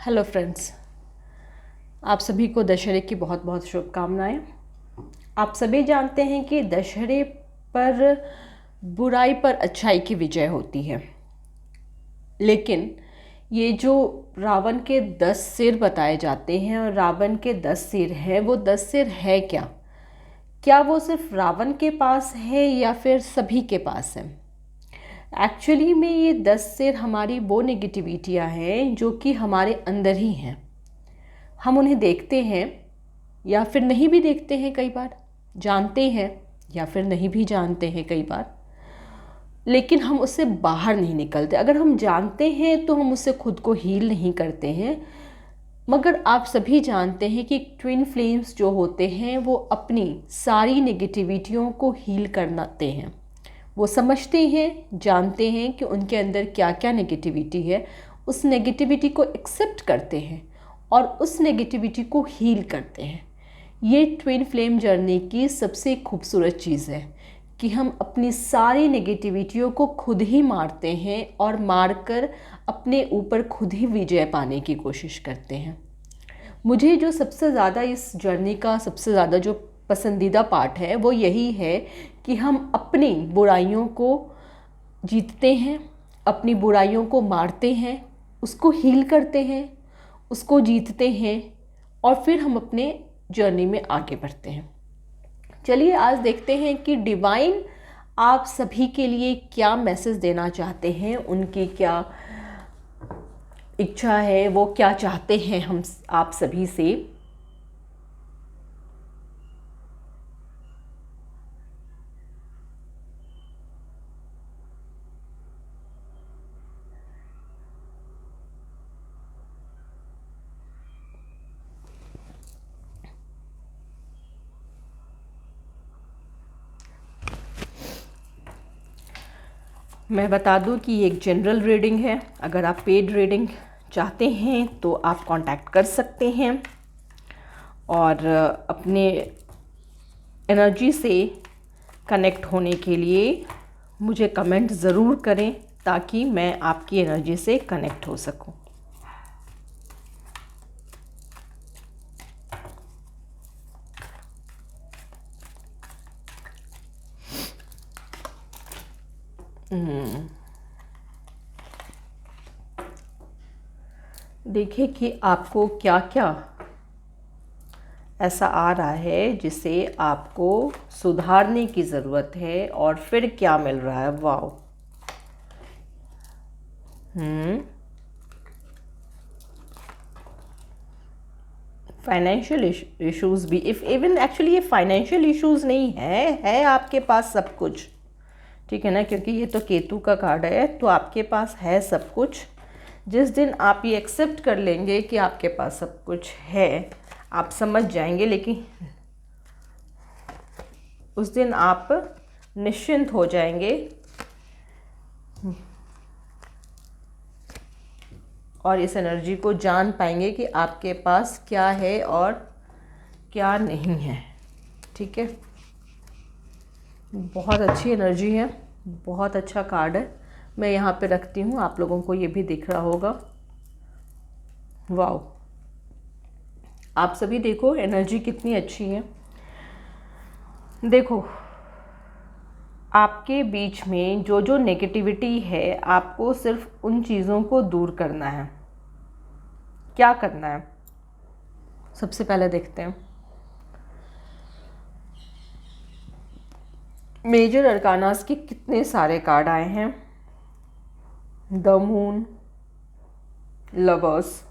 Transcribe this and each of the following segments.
Hello friends, आप सभी को दशहरे की बहुत बहुत शुभकामनाएं। आप सभी जानते हैं कि दशहरे पर बुराई पर अच्छाई की विजय होती है। लेकिन ये जो रावण के 10 सिर बताए जाते हैं और रावण के 10 सिर हैं, वो 10 सिर है क्या? क्या वो सिर्फ रावण के पास है या फिर सभी के पास है? एक्चुअली में ये 10 सिर हमारी वो नेगेटिविटियाँ हैं जो कि हमारे अंदर ही हैं। हम उन्हें देखते हैं या फिर नहीं भी देखते हैं, कई बार जानते हैं या फिर नहीं भी जानते हैं कई बार, लेकिन हम उससे बाहर नहीं निकलते। अगर हम जानते हैं तो हम उससे खुद को हील नहीं करते हैं। मगर आप सभी जानते हैं कि ट्विन फ्लेम्स जो होते हैं वो अपनी सारी नेगेटिविटियों को हील करते हैं। वो समझते हैं, जानते हैं कि उनके अंदर क्या क्या नेगेटिविटी है, उस नेगेटिविटी को एक्सेप्ट करते हैं और उस नेगेटिविटी को हील करते हैं। ये ट्विन फ्लेम जर्नी की सबसे खूबसूरत चीज़ है कि हम अपनी सारी नेगेटिविटियों को खुद ही मारते हैं और मारकर अपने ऊपर खुद ही विजय पाने की कोशिश करते हैं। मुझे जो सबसे ज़्यादा इस जर्नी का सबसे ज़्यादा जो पसंदीदा पार्ट है वो यही है कि हम अपनी बुराइयों को जीतते हैं, अपनी बुराइयों को मारते हैं, उसको हील करते हैं, उसको जीतते हैं और फिर हम अपने जर्नी में आगे बढ़ते हैं। चलिए आज देखते हैं कि डिवाइन आप सभी के लिए क्या मैसेज देना चाहते हैं, उनकी क्या इच्छा है, वो क्या चाहते हैं हम आप सभी से। मैं बता दूं कि ये एक जनरल रीडिंग है। अगर आप पेड रीडिंग चाहते हैं तो आप कांटेक्ट कर सकते हैं और अपने एनर्जी से कनेक्ट होने के लिए मुझे कमेंट ज़रूर करें ताकि मैं आपकी एनर्जी से कनेक्ट हो सकूं। देखिए कि आपको क्या क्या ऐसा आ रहा है जिसे आपको सुधारने की ज़रूरत है और फिर क्या मिल रहा है। वाओ। फाइनेंशियल इश्यूज भी, इफ इवन एक्चुअली ये फाइनेंशियल इश्यूज नहीं है आपके पास सब कुछ, ठीक है ना, क्योंकि ये तो केतु का कार्ड है, तो आपके पास है सब कुछ। जिस दिन आप ये एक्सेप्ट कर लेंगे कि आपके पास सब कुछ है, आप समझ जाएंगे, लेकिन उस दिन आप निश्चिंत हो जाएंगे और इस एनर्जी को जान पाएंगे कि आपके पास क्या है और क्या नहीं है। ठीक है, बहुत अच्छी एनर्जी है, बहुत अच्छा कार्ड है। मैं यहाँ पे रखती हूँ, आप लोगों को ये भी दिख रहा होगा। वाओ, आप सभी देखो एनर्जी कितनी अच्छी है। देखो आपके बीच में जो जो नेगेटिविटी है, आपको सिर्फ उन चीज़ों को दूर करना है। क्या करना है सबसे पहले देखते हैं। मेजर अरकानास के कितने सारे कार्ड आए हैं। द मून, लवर्स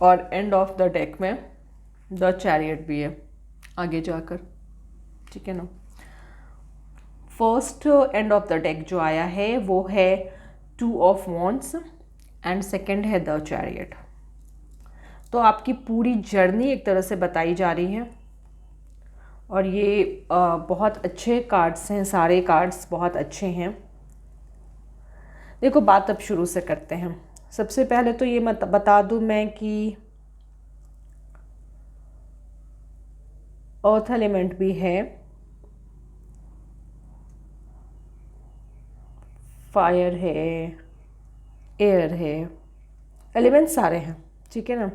और एंड ऑफ द डेक में द चैरियट भी है आगे जाकर, ठीक है ना। First end of the deck जो आया है वो है 2 ऑफ वॉन्ड्स एंड सेकंड है द चैरियट। तो आपकी पूरी जर्नी एक तरह से बताई जा रही है और ये बहुत अच्छे कार्ड्स हैं, सारे कार्ड्स बहुत अच्छे हैं। देखो बात अब शुरू से करते हैं। सबसे पहले तो ये बता दूं मैं कि अर्थ एलिमेंट भी है, फायर है, एयर है, एलिमेंट सारे हैं, ठीक है ना।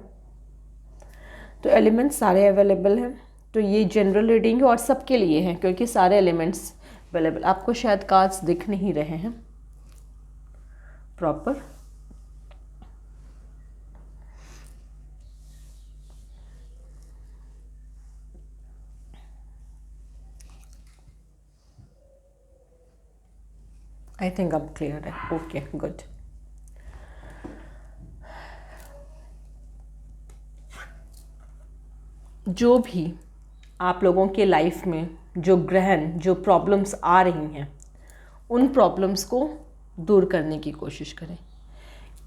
तो एलिमेंट्स सारे अवेलेबल हैं, तो ये जनरल रीडिंग है और सबके लिए है क्योंकि सारे एलिमेंट्स अवेलेबल। आपको शायद कार्ड्स दिख नहीं रहे हैं प्रॉपर। आई थिंक अब क्लियर है। Okay good. जो भी आप लोगों के लाइफ में जो ग्रहण जो प्रॉब्लम्स आ रही हैं, उन प्रॉब्लम्स को दूर करने की कोशिश करें।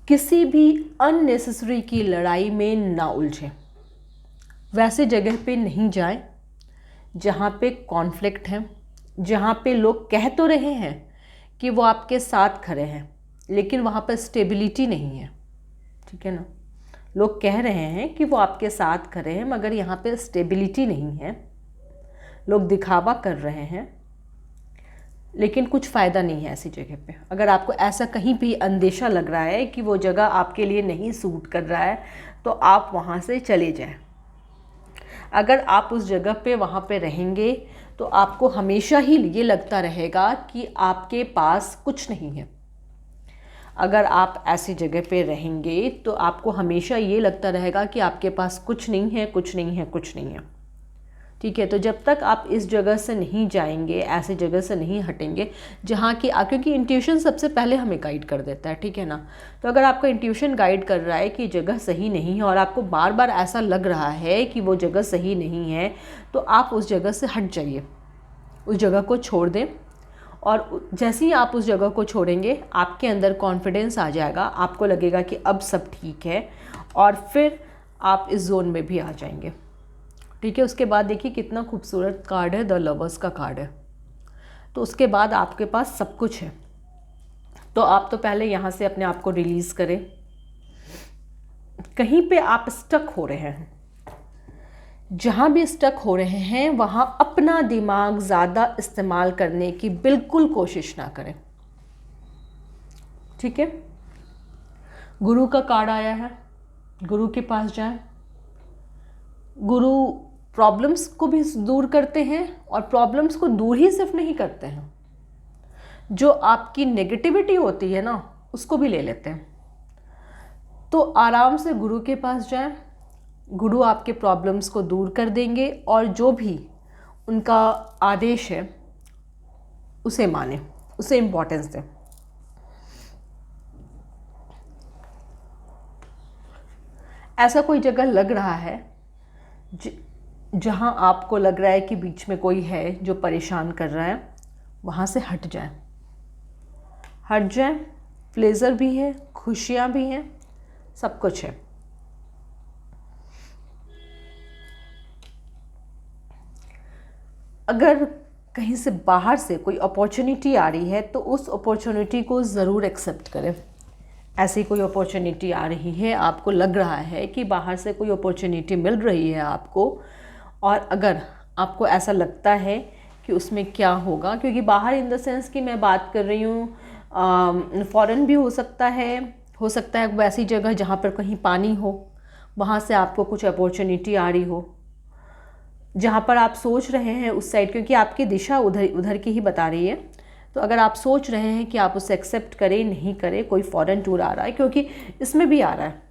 किसी भी अननेसेसरी की लड़ाई में ना उलझें। वैसे जगह पे नहीं जाएं जहाँ पे कॉन्फ्लिक्ट है, जहाँ पे लोग कह तो रहे हैं कि वो आपके साथ खड़े हैं लेकिन वहाँ पर स्टेबिलिटी नहीं है। ठीक है ना। लोग कह रहे हैं कि वो आपके साथ खड़े हैं मगर यहाँ पे स्टेबिलिटी नहीं है। लोग दिखावा कर रहे हैं लेकिन कुछ फ़ायदा नहीं है ऐसी जगह पे। अगर आपको ऐसा कहीं भी अंदेशा लग रहा है कि वो जगह आपके लिए नहीं सूट कर रहा है तो आप वहाँ से चले जाएं। अगर आप उस जगह पे वहाँ पे रहेंगे तो आपको हमेशा ही ये लगता रहेगा कि आपके पास कुछ नहीं है। अगर आप ऐसी जगह पे रहेंगे तो आपको हमेशा ये लगता रहेगा कि आपके पास कुछ नहीं है, कुछ नहीं है, कुछ नहीं है। ठीक है। तो जब तक आप इस जगह से नहीं जाएंगे, ऐसी जगह से नहीं हटेंगे जहाँ की क्योंकि इंट्यूशन सबसे पहले हमें गाइड कर देता है। ठीक है ना। तो अगर आपका इंट्यूशन गाइड कर रहा है कि जगह सही नहीं है और आपको बार बार ऐसा लग रहा है कि वो जगह सही नहीं है तो आप उस जगह से हट जाइए, उस जगह को छोड़ दें। और जैसे ही आप उस जगह को छोड़ेंगे आपके अंदर कॉन्फिडेंस आ जाएगा, आपको लगेगा कि अब सब ठीक है और फिर आप इस जोन में भी आ जाएंगे। ठीक है। उसके बाद देखिए कितना खूबसूरत कार्ड है, द लवर्स का कार्ड है। तो उसके बाद आपके पास सब कुछ है। तो आप तो पहले यहाँ से अपने आप को रिलीज़ करें। कहीं पे आप स्टक हो रहे हैं, जहाँ भी स्टक हो रहे हैं वहाँ अपना दिमाग ज़्यादा इस्तेमाल करने की बिल्कुल कोशिश ना करें। ठीक है। गुरु का कार्ड आया है, गुरु के पास जाएं। गुरु प्रॉब्लम्स को भी दूर करते हैं और प्रॉब्लम्स को दूर ही सिर्फ नहीं करते हैं, जो आपकी नेगेटिविटी होती है ना उसको भी ले लेते हैं। तो आराम से गुरु के पास जाएं। गुरु आपके प्रॉब्लम्स को दूर कर देंगे और जो भी उनका आदेश है उसे माने, उसे इम्पोर्टेंस दें। ऐसा कोई जगह लग रहा है जहाँ आपको लग रहा है कि बीच में कोई है जो परेशान कर रहा है, वहाँ से हट जाएं। हट जाएं। प्लेजर भी है, खुशियाँ भी हैं, सब कुछ है। अगर कहीं से बाहर से कोई अपॉर्चुनिटी आ रही है तो उस अपॉर्चुनिटी को ज़रूर एक्सेप्ट करें। ऐसी कोई अपॉर्चुनिटी आ रही है, आपको लग रहा है कि बाहर से कोई अपॉर्चुनिटी मिल रही है आपको, और अगर आपको ऐसा लगता है कि उसमें क्या होगा, क्योंकि बाहर इन द सेंस कि मैं बात कर रही हूँ फॉरेन भी हो सकता है वैसी जगह जहाँ पर कहीं पानी हो, वहाँ से आपको कुछ अपॉर्चुनिटी आ रही हो, जहाँ पर आप सोच रहे हैं उस साइड, क्योंकि आपकी दिशा उधर की ही बता रही है। तो अगर आप सोच रहे हैं कि आप उसे एक्सेप्ट करें नहीं करें, कोई फॉरेन टूर आ रहा है, क्योंकि इसमें भी आ रहा है,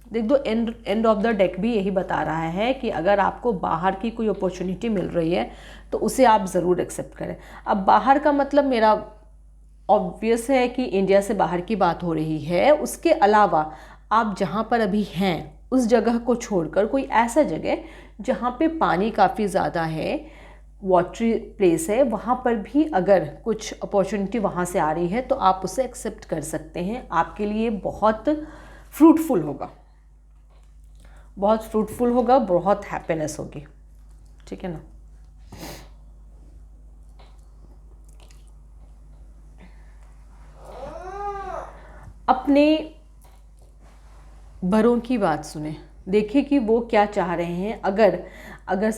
देख दो एंड ऑफ द डेक भी यही बता रहा है कि अगर आपको बाहर की कोई अपॉर्चुनिटी मिल रही है तो उसे आप ज़रूर एक्सेप्ट करें। अब बाहर का मतलब मेरा ऑब्वियस है कि इंडिया से बाहर की बात हो रही है। उसके अलावा आप जहाँ पर अभी हैं उस जगह को छोड़कर कोई ऐसा जगह जहाँ पे पानी काफ़ी ज़्यादा है, वाटरी प्लेस है, वहाँ पर भी अगर कुछ अपॉर्चुनिटी वहाँ से आ रही है तो आप उसे एक्सेप्ट कर सकते हैं। आपके लिए बहुत फ्रूटफुल होगा, बहुत फ्रूटफुल होगा, बहुत हैप्पीनेस होगी। ठीक है ना। अपने बड़ों की बात सुने, देखिए कि वो क्या चाह रहे हैं। अगर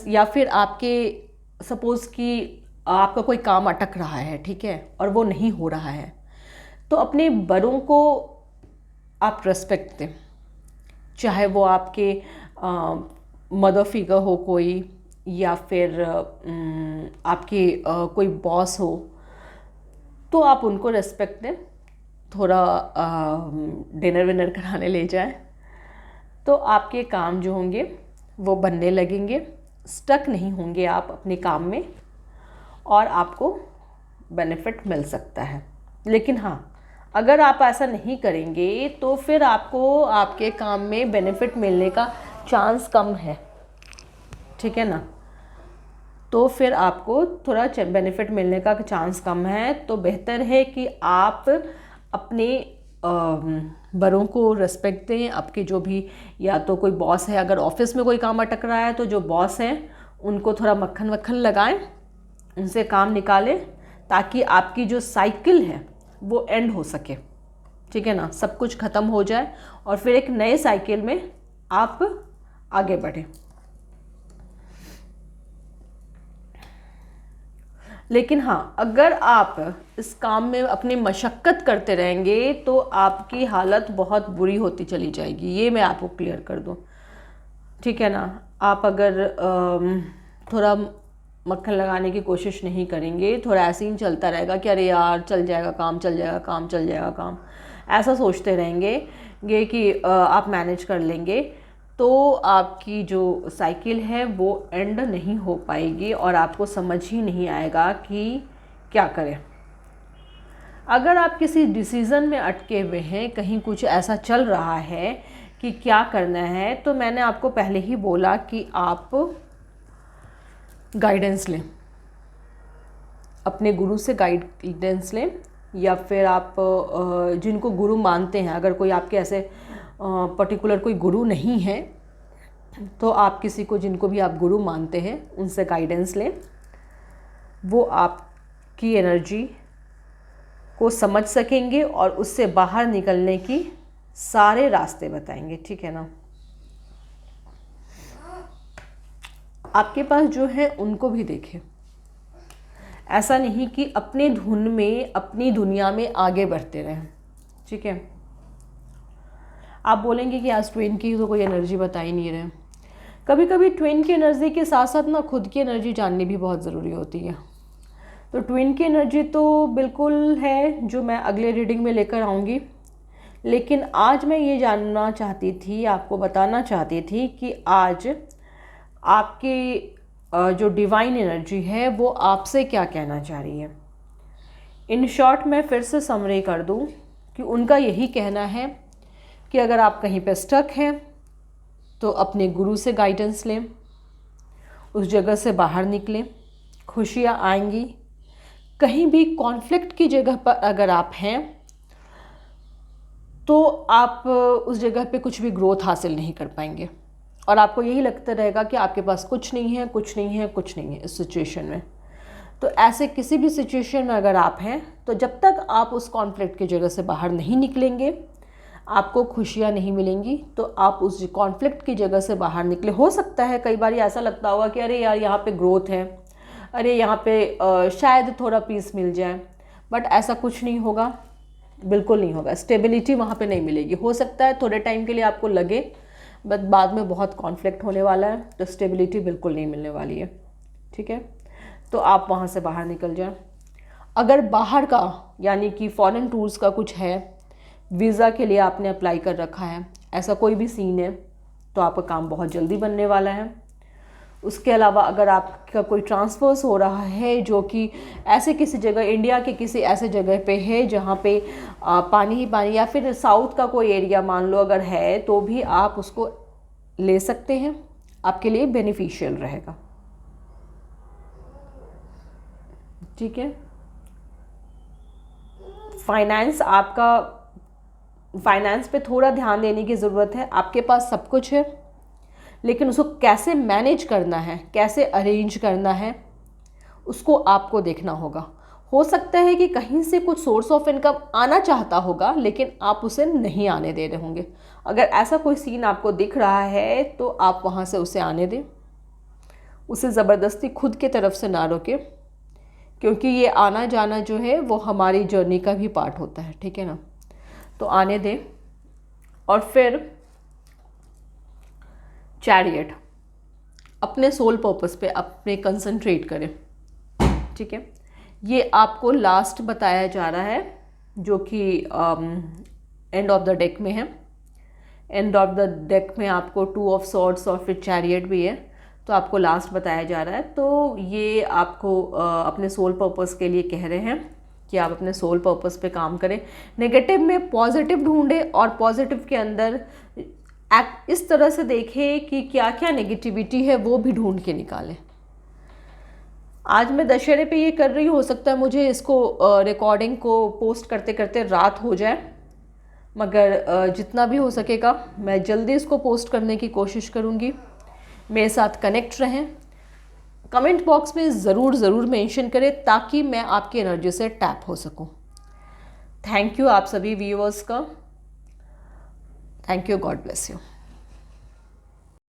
या फिर आपके सपोज़ कि आपका कोई काम अटक रहा है, ठीक है, और वो नहीं हो रहा है, तो अपने बड़ों को आप रेस्पेक्ट दें। चाहे वो आपके मदर फिगर हो कोई, या फिर आपके कोई बॉस हो, तो आप उनको रिस्पेक्ट दें, थोड़ा डिनर विनर कराने ले जाएं, तो आपके काम जो होंगे वो बनने लगेंगे, स्टक नहीं होंगे आप अपने काम में, और आपको बेनिफिट मिल सकता है। लेकिन हाँ, अगर आप ऐसा नहीं करेंगे तो फिर आपको आपके काम में बेनिफिट मिलने का चांस कम है, ठीक है ना। तो फिर आपको थोड़ा बेनिफिट मिलने का चांस कम है, तो बेहतर है कि आप अपने बड़ों को रिस्पेक्ट दें। आपके जो भी, या तो कोई बॉस है, अगर ऑफिस में कोई काम अटक रहा है तो जो बॉस हैं उनको थोड़ा मक्खन वक्खन लगाएं, उनसे काम निकालें, ताकि आपकी जो साइकिल है वो एंड हो सके, ठीक है ना, सब कुछ ख़त्म हो जाए और फिर एक नए साइकिल में आप आगे बढ़ें। लेकिन हाँ, अगर आप इस काम में अपनी मशक्क़त करते रहेंगे तो आपकी हालत बहुत बुरी होती चली जाएगी, ये मैं आपको क्लियर कर दूँ, ठीक है ना। आप अगर थोड़ा मक्खन लगाने की कोशिश नहीं करेंगे, थोड़ा ऐसे ही चलता रहेगा कि अरे यार चल जाएगा काम, चल जाएगा काम, चल जाएगा काम, ऐसा सोचते रहेंगे ये कि आप मैनेज कर लेंगे, तो आपकी जो साइकिल है वो एंड नहीं हो पाएगी और आपको समझ ही नहीं आएगा कि क्या करें। अगर आप किसी डिसीज़न में अटके हुए हैं, कहीं कुछ ऐसा चल रहा है कि क्या करना है, तो मैंने आपको पहले ही बोला कि आप गाइडेंस लें, अपने गुरु से गाइडेंस लें, या फिर आप जिनको गुरु मानते हैं, अगर कोई आपके ऐसे पर्टिकुलर कोई गुरु नहीं है तो आप किसी को, जिनको भी आप गुरु मानते हैं, उनसे गाइडेंस लें। वो आपकी एनर्जी को समझ सकेंगे और उससे बाहर निकलने की सारे रास्ते बताएंगे, ठीक है ना। आपके पास जो है उनको भी देखें, ऐसा नहीं कि अपने धुन में, अपनी दुनिया में आगे बढ़ते रहें, ठीक है। आप बोलेंगे कि आज ट्विन की तो कोई एनर्जी बता ही नहीं रहे। कभी कभी ट्विन की एनर्जी के साथ साथ ना खुद की एनर्जी जाननी भी बहुत ज़रूरी होती है। तो ट्विन की एनर्जी तो बिल्कुल है, जो मैं अगले रीडिंग में लेकर आऊँगी, लेकिन आज मैं ये जानना चाहती थी, आपको बताना चाहती थी कि आज आपकी जो डिवाइन एनर्जी है वो आपसे क्या कहना चाह रही है। इन शॉर्ट मैं फिर से समरी कर दूं कि उनका यही कहना है कि अगर आप कहीं पे स्टक हैं तो अपने गुरु से गाइडेंस लें, उस जगह से बाहर निकलें, खुशियाँ आएंगी। कहीं भी कॉन्फ्लिक्ट की जगह पर अगर आप हैं तो आप उस जगह पे कुछ भी ग्रोथ हासिल नहीं कर पाएंगे और आपको यही लगता रहेगा कि आपके पास कुछ नहीं है, कुछ नहीं है, कुछ नहीं है इस सिचुएशन में। तो ऐसे किसी भी सिचुएशन में अगर आप हैं तो जब तक आप उस कॉन्फ्लिक्ट की जगह से बाहर नहीं निकलेंगे, आपको खुशियाँ नहीं मिलेंगी। तो आप उस कॉन्फ्लिक्ट की जगह से बाहर निकले। हो सकता है कई बार ऐसा लगता होगा कि अरे यार यहाँ पे ग्रोथ है, अरे यहाँ पे शायद थोड़ा पीस मिल जाए, बट ऐसा कुछ नहीं होगा, बिल्कुल नहीं होगा। स्टेबिलिटी वहाँ पे नहीं मिलेगी। हो सकता है थोड़े टाइम के लिए आपको लगे, बट बाद में बहुत कॉन्फ्लिक्ट होने वाला है, तो स्टेबिलिटी बिल्कुल नहीं मिलने वाली है, ठीक है। तो आप वहाँ से बाहर निकल जाएं। अगर बाहर का यानी कि फॉरेन टूर्स का कुछ है, वीज़ा के लिए आपने अप्लाई कर रखा है, ऐसा कोई भी सीन है, तो आपका काम बहुत जल्दी बनने वाला है। उसके अलावा अगर आपका कोई ट्रांसफ़र्स हो रहा है जो कि ऐसे किसी जगह, इंडिया के किसी ऐसे जगह पे है जहाँ पे पानी ही पानी, या फिर साउथ का कोई एरिया मान लो अगर है, तो भी आप उसको ले सकते हैं, आपके लिए बेनिफिशियल रहेगा, ठीक है। फाइनेंस पे थोड़ा ध्यान देने की ज़रूरत है। आपके पास सब कुछ है, लेकिन उसको कैसे मैनेज करना है, कैसे अरेंज करना है, उसको आपको देखना होगा। हो सकता है कि कहीं से कुछ सोर्स ऑफ इनकम आना चाहता होगा, लेकिन आप उसे नहीं आने दे रहे होंगे। अगर ऐसा कोई सीन आपको दिख रहा है तो आप वहाँ से उसे आने दें, उसे ज़बरदस्ती खुद की तरफ से ना रोकें, क्योंकि ये आना जाना जो है वो हमारी जर्नी का भी पार्ट होता है, ठीक है ना। तो आने दें और फिर चैरियट, अपने सोल पर्पस पे अपने कंसंट्रेट करें, ठीक है। ये आपको लास्ट बताया जा रहा है, जो कि एंड ऑफ द डेक में है। एंड ऑफ द डेक में आपको 2 ऑफ सॉर्ड्स और फिर चैरियट भी है, तो आपको लास्ट बताया जा रहा है। तो ये आपको अपने सोल पर्पस के लिए कह रहे हैं कि आप अपने सोल पर्पस पे काम करें। नेगेटिव में पॉजिटिव ढूंढें और पॉजिटिव के अंदर इस तरह से देखें कि क्या क्या नेगेटिविटी है वो भी ढूंढ के निकालें। आज मैं दशहरे पे ये कर रही हूँ, हो सकता है मुझे इसको रिकॉर्डिंग को पोस्ट करते करते रात हो जाए, मगर जितना भी हो सकेगा मैं जल्दी इसको पोस्ट करने की कोशिश करूँगी। मेरे साथ कनेक्ट रहें, कमेंट बॉक्स में ज़रूर मेंशन करें ताकि मैं आपकी एनर्जी से टैप हो सकूं। थैंक यू आप सभी व्यूअर्स का, thank you, God bless you.